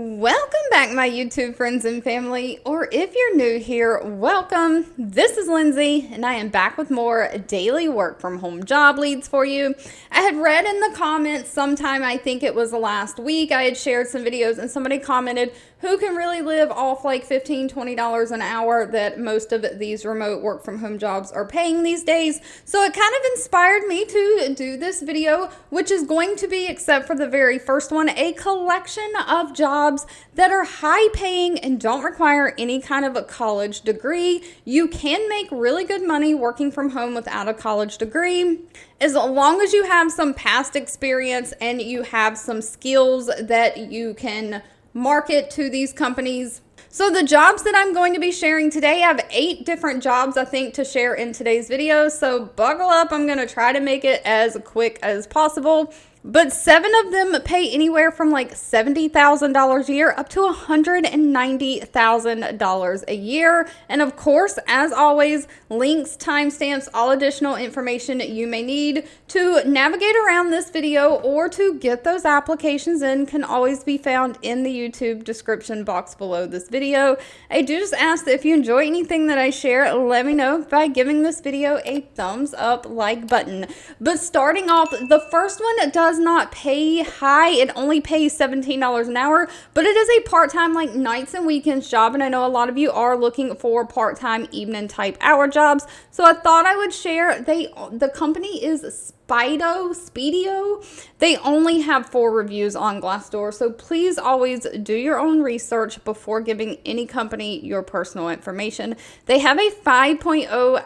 Welcome back, my YouTube friends and family, or if you're new here, welcome. This is Lindsay, and I am back with more daily work from home job leads for you. I had read in the comments sometime, I think it was last week, I had shared some videos and somebody commented, who can really live off like $15, $20 an hour that most of these remote work from home jobs are paying these days. So it kind of inspired me to do this video, which is going to be, except for the very first one, a collection of jobs that are high paying and don't require any kind of a college degree. You can make really good money working from home without a college degree, as long as you have some past experience and you have some skills that you can market to these companies. So the jobs that I'm going to be sharing today, I have 8 different jobs I think to share in today's video. So buckle up, I'm going to try to make it as quick as possible. But 7 of them pay anywhere from like $70,000 a year up to $190,000 a year. And of course, as always, links, timestamps, all additional information you may need to navigate around this video or to get those applications in can always be found in the YouTube description box below this video. I do just ask that if you enjoy anything that I share, let me know by giving this video a thumbs up like button. But starting off, the first one does not pay high. It only pays $17 an hour, but it is a part-time like nights and weekends job, and I know a lot of you are looking for part-time evening type hour jobs, so I thought I would share. The company is Spiideo. They only have 4 reviews on Glassdoor, so please always do your own research before giving any company your personal information. They have a 5.0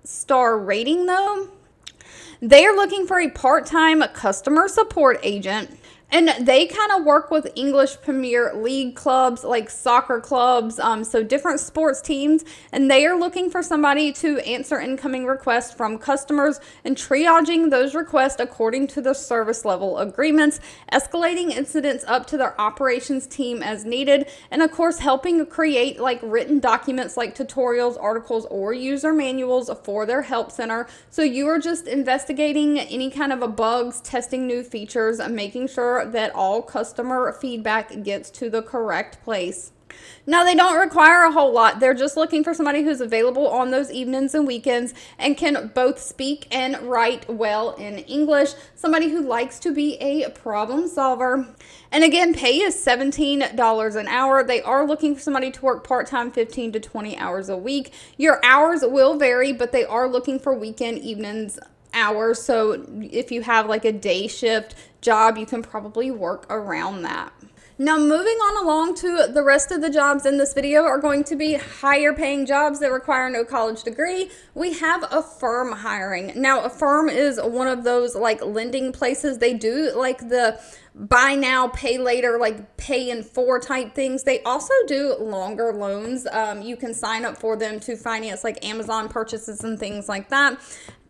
star rating though. They are looking for a part-time customer support agent, and they kind of work with English Premier League clubs, like soccer clubs, so different sports teams, and they are looking for somebody to answer incoming requests from customers and triaging those requests according to the service level agreements, escalating incidents up to their operations team as needed, and of course helping create like written documents like tutorials, articles, or user manuals for their help center. So you are just investigating any kind of bugs, testing new features, and making sure that all customer feedback gets to the correct place. Now, they don't require a whole lot. They're just looking for somebody who's available on those evenings and weekends and can both speak and write well in English. Somebody who likes to be a problem solver. And again, pay is $17 an hour. They are looking for somebody to work part-time 15 to 20 hours a week. Your hours will vary, but they are looking for weekend, evenings, hours. So if you have like a day shift job, you can probably work around that. Now, moving on along to the rest of the jobs in this video are going to be higher paying jobs that require no college degree. We have Affirm hiring. Now, Affirm is one of those like lending places. They do like the buy now, pay later, like pay in 4 type things. They also do longer loans. You can sign up for them to finance like Amazon purchases and things like that.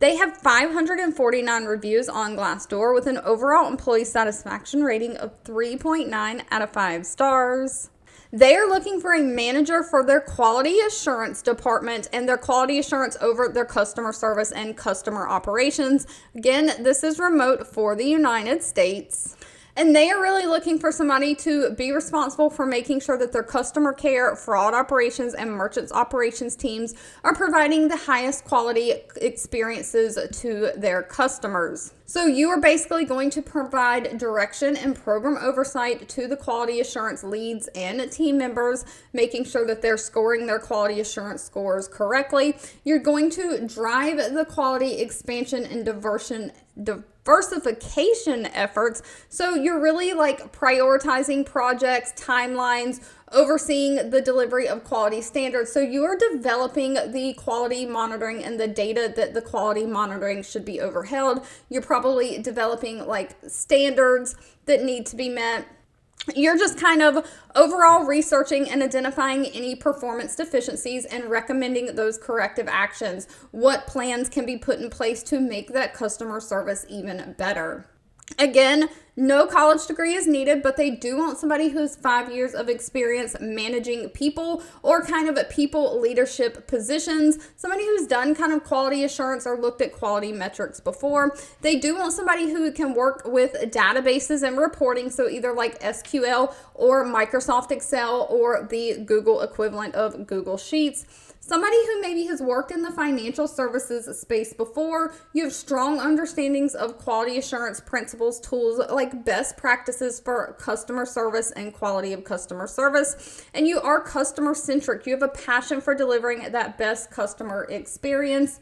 They have 549 reviews on Glassdoor with an overall employee satisfaction rating of 3.9 out of 5 stars. They are looking for a manager for their quality assurance department and their quality assurance over their customer service and customer operations. Again, this is remote for the United States. And they are really looking for somebody to be responsible for making sure that their customer care, fraud operations, and merchants operations teams are providing the highest quality experiences to their customers. So you are basically going to provide direction and program oversight to the quality assurance leads and team members, making sure that they're scoring their quality assurance scores correctly. You're going to drive the quality expansion and diversification efforts. So you're really like prioritizing projects, timelines, overseeing the delivery of quality standards. So you are developing the quality monitoring and the data that the quality monitoring should be overheld. You're probably developing like standards that need to be met. You're just kind of overall researching and identifying any performance deficiencies and recommending those corrective actions. What plans can be put in place to make that customer service even better? Again, No college degree is needed, but they do want somebody who's 5 years of experience managing people or kind of people leadership positions, somebody who's done kind of quality assurance or looked at quality metrics before. They do want somebody who can work with databases and reporting, so either like SQL or Microsoft Excel or the Google equivalent of Google Sheets. Somebody who maybe has worked in the financial services space before. You have strong understandings of quality assurance principles, tools, like best practices for customer service and quality of customer service. And you are customer centric. You have a passion for delivering that best customer experience.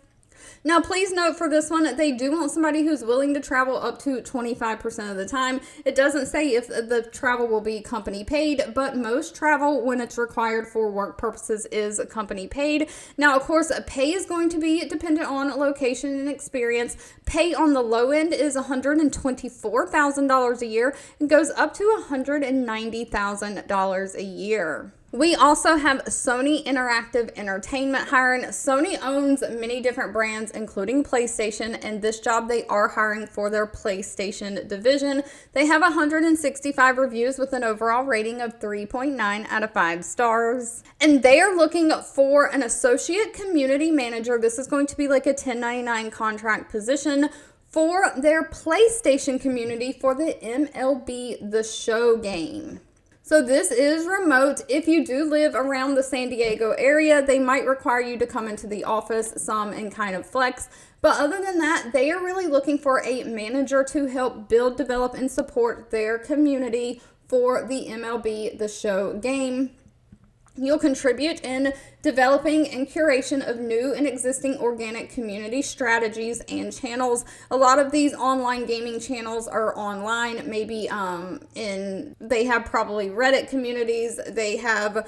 Now, please note for this one, they do want somebody who's willing to travel up to 25% of the time. It doesn't say if the travel will be company paid, but most travel when it's required for work purposes is company paid. Now, of course, pay is going to be dependent on location and experience. Pay on the low end is $124,000 a year and goes up to $190,000 a year. We also have Sony Interactive Entertainment hiring. Sony owns many different brands, including PlayStation, and this job they are hiring for their PlayStation division. They have 165 reviews with an overall rating of 3.9 out of 5 stars. And they are looking for an associate community manager. This is going to be like a 1099 contract position for their PlayStation community for the MLB The Show game. So this is remote. If you do live around the San Diego area, they might require you to come into the office some and kind of flex. But other than that, they are really looking for a manager to help build, develop, and support their community for the MLB The Show game. You'll contribute in developing and curation of new and existing organic community strategies and channels. A lot of these online gaming channels are online, maybe they have probably Reddit communities, they have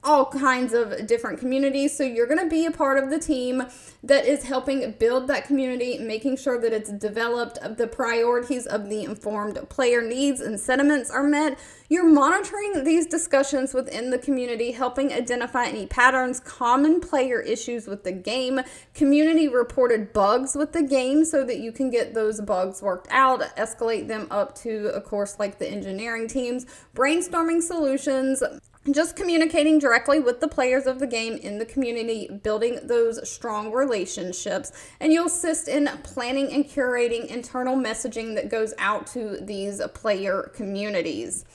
all kinds of different communities. So you're going to be a part of the team that is helping build that community, making sure that it's developed, the priorities of the informed player needs and sentiments are met. You're monitoring these discussions within the community, helping identify any patterns, common player issues with the game, community reported bugs with the game so that you can get those bugs worked out, escalate them up to, of course, like the engineering teams, brainstorming solutions, just communicating directly with the players of the game in the community, building those strong relationships. And you'll assist in planning and curating internal messaging that goes out to these player communities.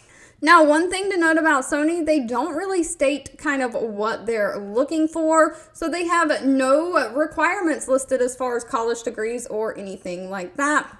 Now, one thing to note about Sony, they don't really state kind of what they're looking for. So they have no requirements listed as far as college degrees or anything like that.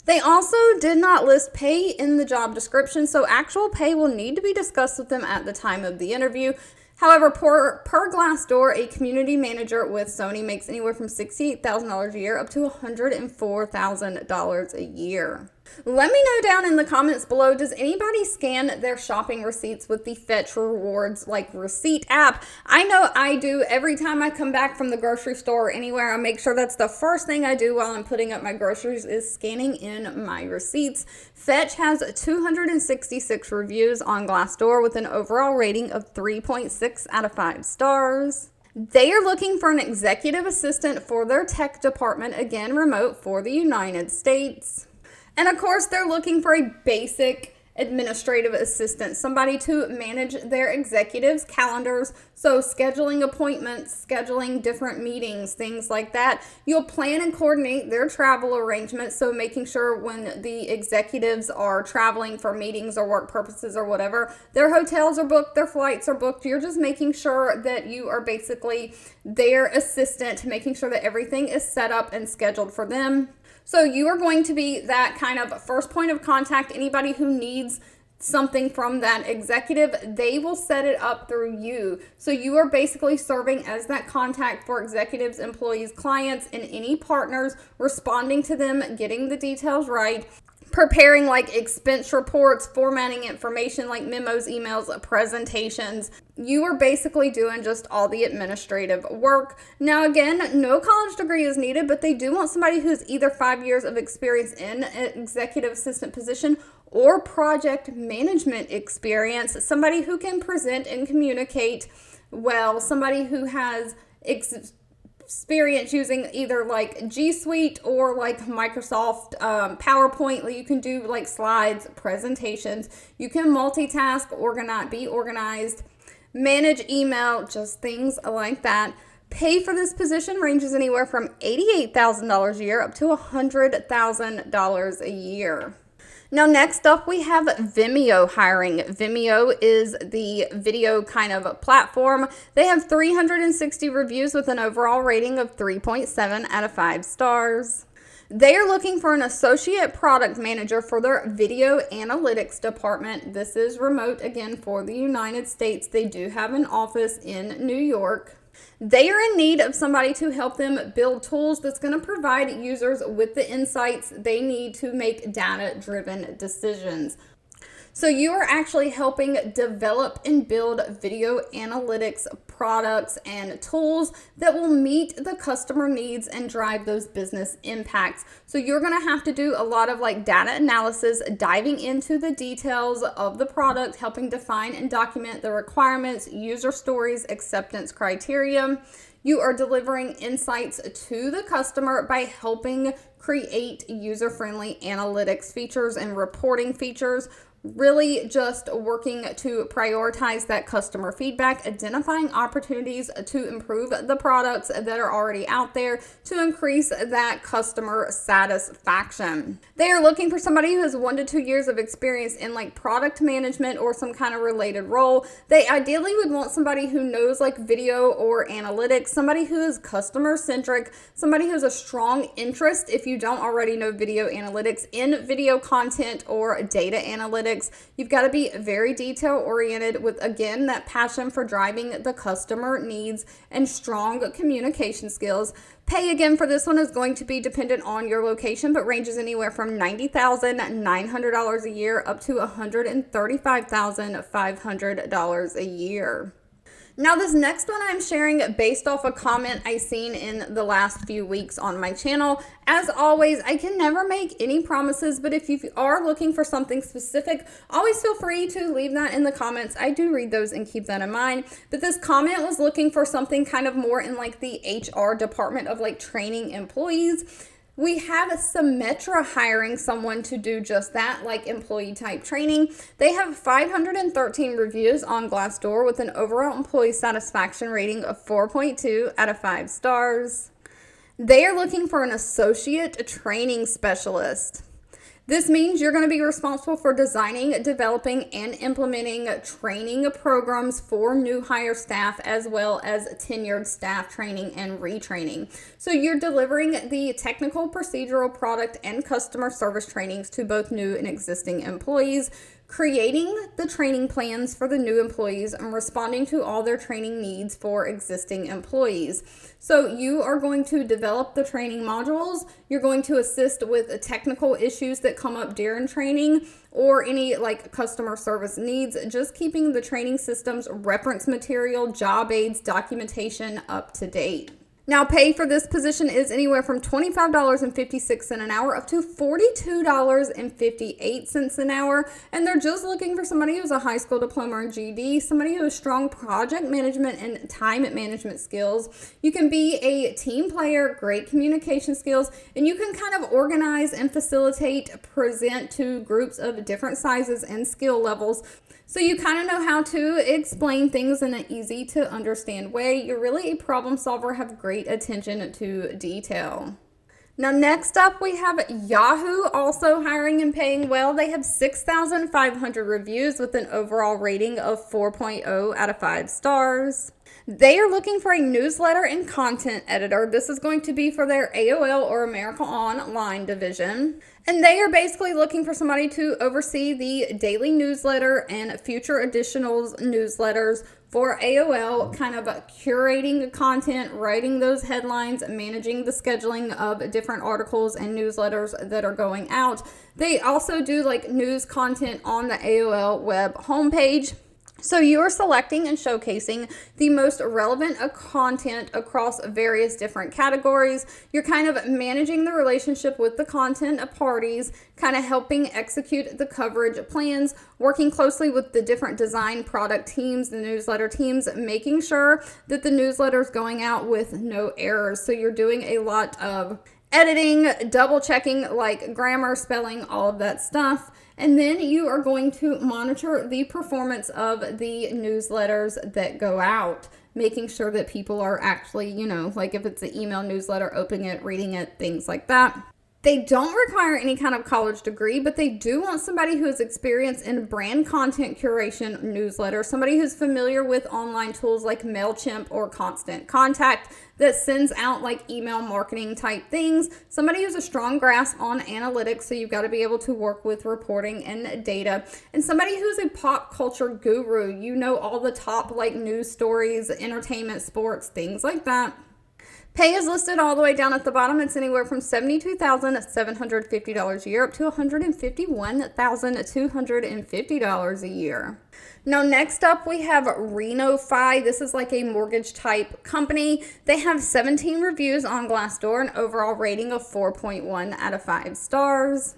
They also did not list pay in the job description, so actual pay will need to be discussed with them at the time of the interview. However, per Glassdoor, a community manager with Sony makes anywhere from $68,000 a year up to $104,000 a year. Let me know down in the comments below, does anybody scan their shopping receipts with the Fetch Rewards like receipt app? I know I do. Every time I come back from the grocery store or anywhere, I make sure that's the first thing I do while I'm putting up my groceries is scanning in my receipts. Fetch has 266 reviews on Glassdoor with an overall rating of 3.6 out of 5 stars. They are looking for an executive assistant for their tech department, again remote for the United States. And of course, they're looking for a basic administrative assistant, somebody to manage their executives' calendars, so scheduling appointments, scheduling different meetings, things like that. You'll plan and coordinate their travel arrangements, so making sure when the executives are traveling for meetings or work purposes or whatever, their hotels are booked, their flights are booked. You're just making sure that you are basically their assistant, making sure that everything is set up and scheduled for them. So you are going to be that kind of first point of contact. Anybody who needs something from that executive, they will set it up through you. So you are basically serving as that contact for executives, employees, clients, and any partners, responding to them, getting the details right, preparing like expense reports, formatting information like memos, emails, presentations. You are basically doing just all the administrative work. Now, again, no college degree is needed, but they do want somebody who's either 5 years of experience in an executive assistant position or project management experience, somebody who can present and communicate well, somebody who has experience using either like G Suite or like Microsoft PowerPoint. You can do like slides, presentations. You can multitask, be organized, manage email, just things like that. Pay for this position ranges anywhere from $88,000 a year up to $100,000 a year. Now, next up, we have Vimeo hiring. Vimeo is the video kind of platform. They have 360 reviews with an overall rating of 3.7 out of 5 stars. They are looking for an associate product manager for their video analytics department. This is remote, again, for the United States. They do have an office in New York. They are in need of somebody to help them build tools that's going to provide users with the insights they need to make data-driven decisions. So you are actually helping develop and build video analytics products and tools that will meet the customer needs and drive those business impacts. So you're going to have to do a lot of like data analysis, diving into the details of the product, helping define and document the requirements, user stories, acceptance criteria. You are delivering insights to the customer by helping create user-friendly analytics features and reporting features. Really just working to prioritize that customer feedback, identifying opportunities to improve the products that are already out there to increase that customer satisfaction. They are looking for somebody who has 1 to 2 years of experience in like product management or some kind of related role. They ideally would want somebody who knows like video or analytics, somebody who is customer centric, somebody who has a strong interest, if you don't already know video analytics, in video content or data analytics. You've got to be very detail oriented with, again, that passion for driving the customer needs and strong communication skills. Pay, again, for this one is going to be dependent on your location, but ranges anywhere from $90,900 a year up to $135,500 a year. Now, this next one I'm sharing based off a comment I seen in the last few weeks on my channel. As always, I can never make any promises, but if you are looking for something specific, always feel free to leave that in the comments. I do read those and keep that in mind. But this comment was looking for something kind of more in like the HR department of like training employees. We have Symetra hiring someone to do just that, like employee type training. They have 513 reviews on Glassdoor with an overall employee satisfaction rating of 4.2 out of 5 stars. They are looking for an associate training specialist. This means you're going to be responsible for designing, developing, and implementing training programs for new hire staff as well as tenured staff training and retraining. So you're delivering the technical, procedural, product, and customer service trainings to both new and existing employees, creating the training plans for the new employees, and responding to all their training needs for existing employees. So you are going to develop the training modules. You're going to assist with technical issues that come up during training or any like customer service needs, just keeping the training systems, reference material, job aids, documentation up to date. Now, pay for this position is anywhere from $25.56 an hour up to $42.58 an hour. And they're just looking for somebody who has a high school diploma or GED, somebody who has strong project management and time management skills. You can be a team player, great communication skills, and you can kind of organize and facilitate, present to groups of different sizes and skill levels. So you kind of know how to explain things in an easy to understand way. You're really a problem solver, have great attention to detail. Now, next up, we have Yahoo also hiring and paying well. They have 6,500 reviews with an overall rating of 4.0 out of 5 stars. They are looking for a newsletter and content editor. This is going to be for their AOL or America Online division. And they are basically looking for somebody to oversee the daily newsletter and future additional newsletters for AOL, kind of curating the content, writing those headlines, managing the scheduling of different articles and newsletters that are going out. They also do like news content on the AOL web homepage. So you are selecting and showcasing the most relevant content across various different categories. You're kind of managing the relationship with the content parties, kind of helping execute the coverage plans, working closely with the different design product teams, the newsletter teams, making sure that the newsletter is going out with no errors. So you're doing a lot of editing, double checking like grammar, spelling, all of that stuff. And then you are going to monitor the performance of the newsletters that go out, making sure that people are actually, like if it's an email newsletter, opening it, reading it, things like that. They don't require any kind of college degree, but they do want somebody who has experience in brand content curation newsletter, somebody who's familiar with online tools like MailChimp or Constant Contact that sends out like email marketing type things, somebody who's a strong grasp on analytics, so you've got to be able to work with reporting and data, and somebody who's a pop culture guru, all the top like news stories, entertainment, sports, things like that. Pay is listed all the way down at the bottom. It's anywhere from $72,750 a year up to $151,250 a year. Now, next up, we have RenoFi. This is like a mortgage type company. They have 17 reviews on Glassdoor, an overall rating of 4.1 out of 5 stars.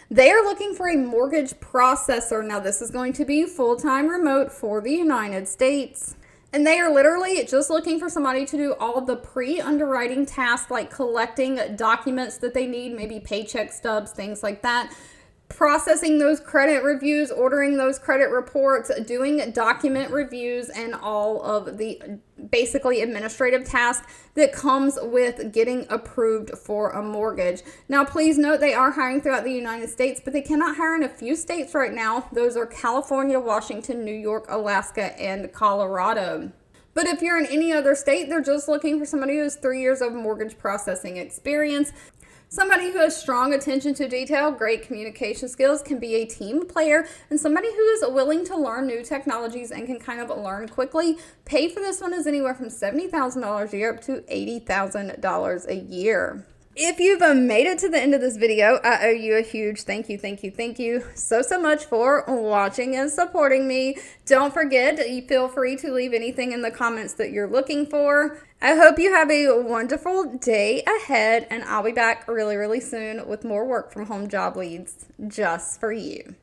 They are looking for a mortgage processor. Now, this is going to be full-time remote for the United States. And they are literally just looking for somebody to do all of the pre-underwriting tasks, like collecting documents that they need, maybe paycheck stubs, things like that, processing those credit reviews, ordering those credit reports, doing document reviews, and all of the basically administrative tasks that comes with getting approved for a mortgage. Now, please note they are hiring throughout the United States, but they cannot hire in a few states right now. Those are California, Washington, New York, Alaska, and Colorado. But if you're in any other state, they're just looking for somebody who has 3 years of mortgage processing experience. Somebody who has strong attention to detail, great communication skills, can be a team player, and somebody who is willing to learn new technologies and can kind of learn quickly. Pay for this one is anywhere from $70,000 a year up to $80,000 a year. If you've made it to the end of this video, I owe you a huge thank you so much for watching and supporting me. Don't forget, you feel free to leave anything in the comments that you're looking for. I hope you have a wonderful day ahead, and I'll be back really soon with more work from home job leads just for you.